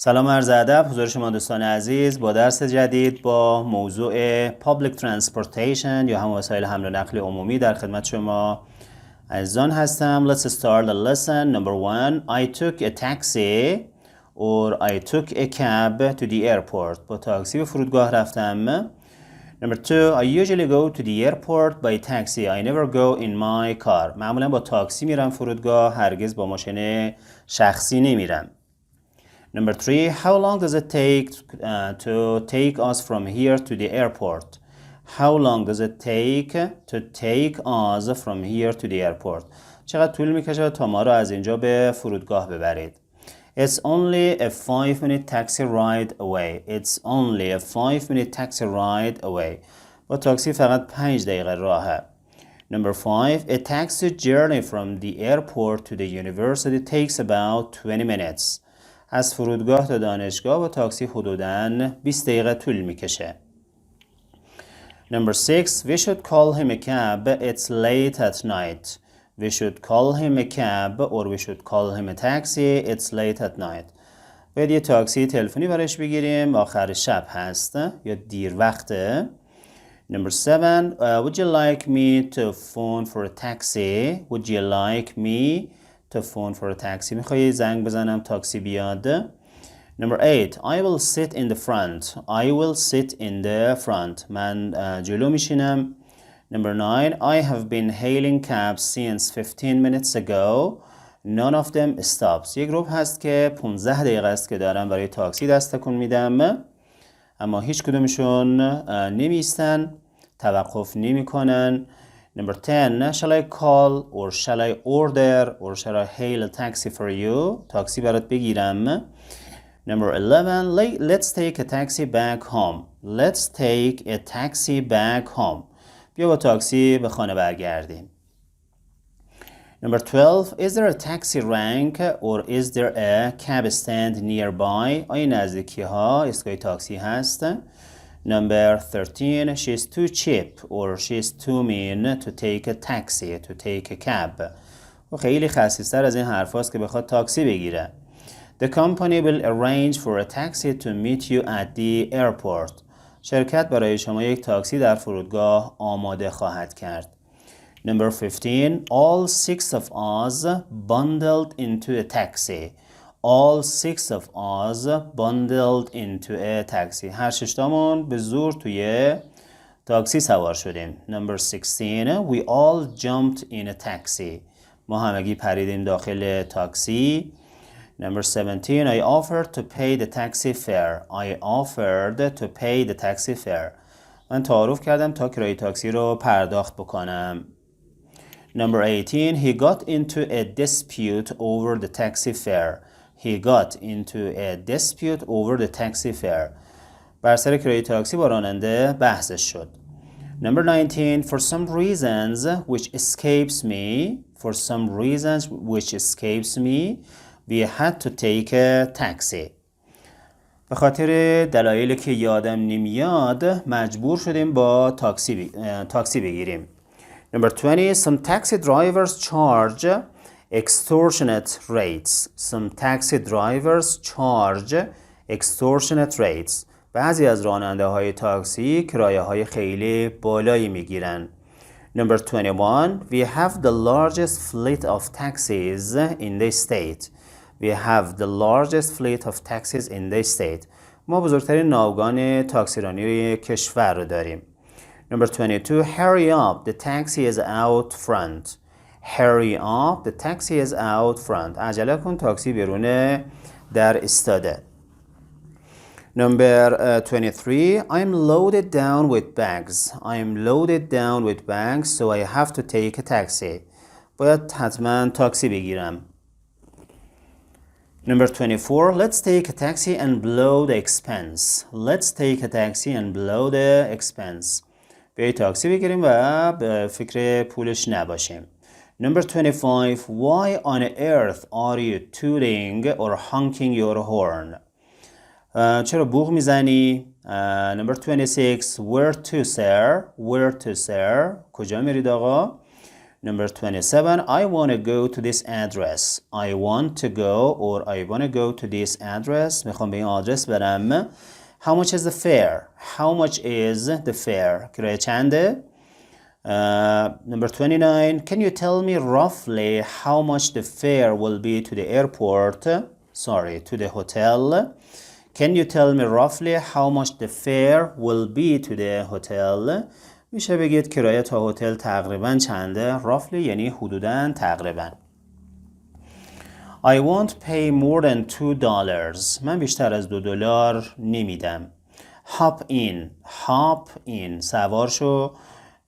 سلام عرض ادب حضور شما دوستان عزیز با درس جدید با موضوع Public Transportation یا هم وسایل حمل و نقل عمومی در خدمت شما عزیزان هستم. Let's start the lesson. Number 1. I took a taxi or I took a cab to the airport. با تاکسی به فرودگاه رفتم. Number 2. I usually go to the airport by taxi. I never go in my car. معمولا با تاکسی میرم فرودگاه، هرگز با ماشین شخصی نمیرم. Number 3, how long does it take to take us from here to the airport? How long does it take to take us from here to the airport? چقدر طول میکشه تا ما رو از اینجا به فرودگاه ببرید؟ It's only a 5-minute taxi ride away. It's only a 5-minute taxi ride away. با تاکسی فقط 5 دقیقه راهه. Number 5, a taxi journey from the airport to the university takes about 20 minutes. از فرودگاه تا دانشگاه با تاکسی حدوداً 20 دقیقه طول میکشه. Number 6, we should call him a cab. It's late at night. We should call him a cab or we should call him a taxi. It's late at night. باید یه تاکسی تلفنی برش بگیریم، آخر شب هست یا دیر وقته. Number 7, would you like me to phone for a taxi? Would you like me to phone for a taxi? میخوایی زنگ بزنم تاکسی بیاد؟ Number 8, I will sit in the front. I will sit in the front. من جلو میشینم. Number 9, I have been hailing cabs since 15 minutes ago. None of them stops. یک گروه هست که 15 دقیقه است که دارم برای تاکسی دست تکون میدم، اما هیچ کدومشون نمیستن، توقف نمی کنن. Number 10, shall I call or shall I order or shall I hail a taxi for you? تاکسی برات بگیرم. Number 11, let's take a taxi back home. Let's take a taxi back home. بیا با تاکسی به خانه برگردیم. Number 12, is there a taxi rank or is there a cab stand nearby? آیا نزدیکی ها ایستگاه تاکسی هست؟ Number 13, she's too cheap or she's too mean to take a taxi, to take a cab. و خیلی خسیستر از این حرف هاست که بخواد تاکسی بگیره. The company will arrange for a taxi to meet you at the airport. شرکت برای شما یک تاکسی در فرودگاه آماده خواهد کرد. Number 15, all 6 of us bundled into a taxi. All 6 of us bundled into a taxi. هر ششتامون به زور توی تاکسی سوار شدیم. Number 16, we all jumped in a taxi. ما همگی پریدیم داخل تاکسی. Number 17, I offered to pay the taxi fare. I offered to pay the taxi fare. من تعارف کردم تا کرایه تاکسی رو پرداخت بکنم. Number 18, he got into a dispute over the taxi fare. He got into a dispute over the taxi fare. بر سر کرایه تاکسی با راننده بحثش شد. Number 19, for some reasons which escapes me, we had to take a taxi. به خاطر دلایلی که یادم نمیاد مجبور شدیم با تاکسی بگیریم. Number 20, some taxi drivers charge extortionate rates. Some taxi drivers charge extortionate rates. بعضی از راننده های تاکسی کرایه های خیلی بالایی میگیرن. Number 21, we have the largest fleet of taxis in the state. We have the largest fleet of taxis in the state. ما بزرگترین ناوگان تاکسیرانی کشور رو داریم. Number 22, hurry up, the taxi is out front. Hurry up, the taxi is out front. عجله کن تاکسی بیرون در ایستاده. Number 23, I'm loaded down with bags. I'm loaded down with bags, so I have to take a taxi. باید حتما تاکسی بگیرم. Number 24, let's take a taxi and blow the expense. Let's take a taxi and blow the expense. بیایی تاکسی بگیریم و به فکر پولش نباشیم. Number 25, why on earth are you tooting or honking your horn? چرا بوق میزنی؟ Number 26, where to sir? Where to sir? کجا میرید آقا؟ Number 27, I want to go to this address. I want to go or I want to go to this address. میخوام به این آدرس برم. How much is the fare? How much is the fare? کرایه چنده؟ Number 29, can you tell me roughly how much the fare will be to the airport? Sorry, to the hotel. Can you tell me roughly how much the fare will be to the hotel? میشه بگید کرایه تا هتل تقریبا چنده؟ roughly یعنی حدوداً تقریبا. I won't pay more than $2. من بیشتر از $2 نمیدم. Hop in سوار شو.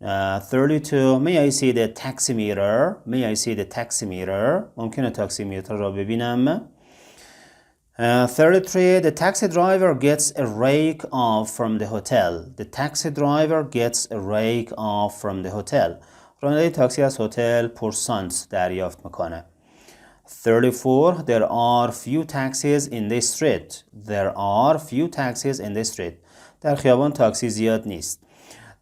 32 May I see the taximeter? May I see the taximeter? ممکنه تاکسیمتر را ببینم. 33 The taxi driver gets a rake off from the hotel. The taxi driver gets a rake off from the hotel. راننده تاکسی از هتل پرسانت دریافت میکنه. 34 There are few taxis in this street. There are few taxis in this street. در خیابان تاکسی زیاد نیست.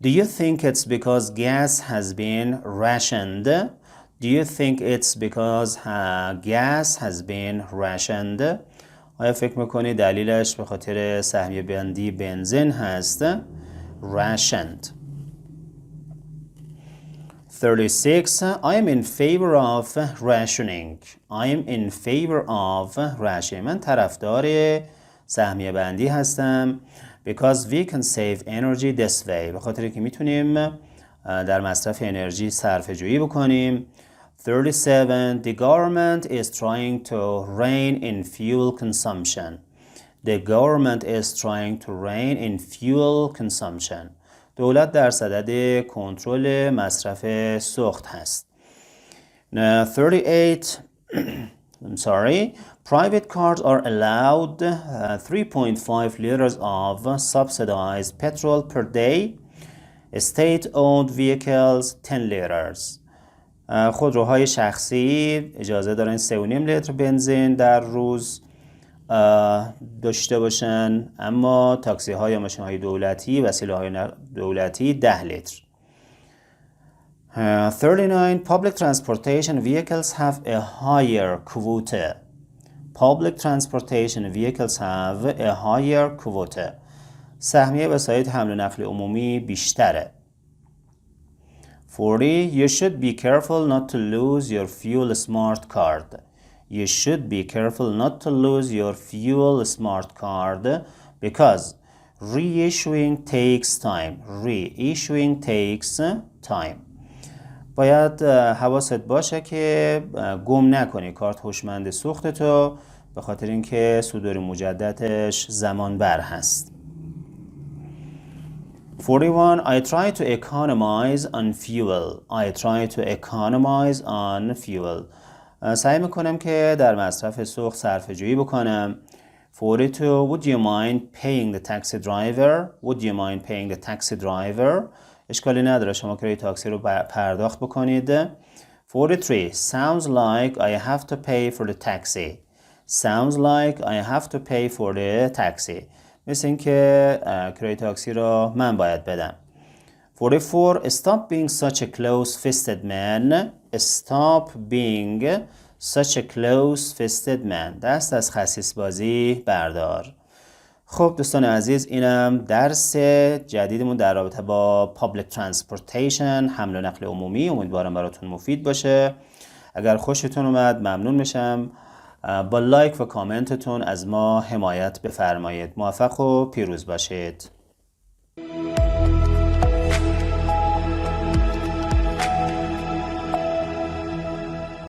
Do you think it's because gas has been rationed? Do you think it's because gas has been rationed? آیا فکر میکنی دلیلش به خاطر سهمیه بندی بنزین هست؟ Rationed. 36 I am in favor of rationing. I am in favor of rationing. من طرفدار سهمیه بندی هستم. Because we can save energy this way. به خاطر که میتونیم در مصرف انرژی صرفه جویی بکنیم. 37 The government is trying to rein in fuel consumption. The government is trying to rein in fuel consumption. دولت در صدد کنترل مصرف سوخت هست. 38 I'm sorry. Private cars are allowed 3.5 liters of subsidized petrol per day. State-owned vehicles 10 liters. خودروهای شخصی اجازه دارن 3.5 لیتر بنزین در روز داشته باشن، اما تاکسی های یا ماشین های دولتی، وسیله های دولتی 10 لیتر. 39 Public transportation vehicles have a higher quota. Public transportation vehicles have a higher quota. سهمیه وسایل حمل و نقل عمومی بیشتره. 40 You should be careful not to lose your fuel smart card. You should be careful not to lose your fuel smart card because reissuing takes time. Reissuing takes time. باید حواست باشه که گم نکنی کارت هوشمند سوختتو، به خاطر اینکه صدور مجددش زمان بر هست. 41 I try to economize on fuel. I try to economize on fuel. سعی میکنم که در مصرف سوخت صرفه جویی بکنم. 42 Would you mind paying the taxi driver? Would you mind paying the taxi driver? اشکالی نداره شما کرایه تاکسی رو پرداخت بکنید. 43 Sounds like I have to pay for the taxi. Sounds like I have to pay for the taxi. مثل این که کرایه تاکسی رو من باید بدم. 44 Stop being such a close-fisted man. Stop being such a close-fisted man. دست از خسیس بازی بردار. خب دوستان عزیز، اینم درس جدیدمون در رابطه با Public Transportation، حمل و نقل عمومی. امیدوارم براتون مفید باشه. اگر خوشتون اومد ممنون میشم با لایک و کامنتتون از ما حمایت بفرمایید. موفق و پیروز باشید.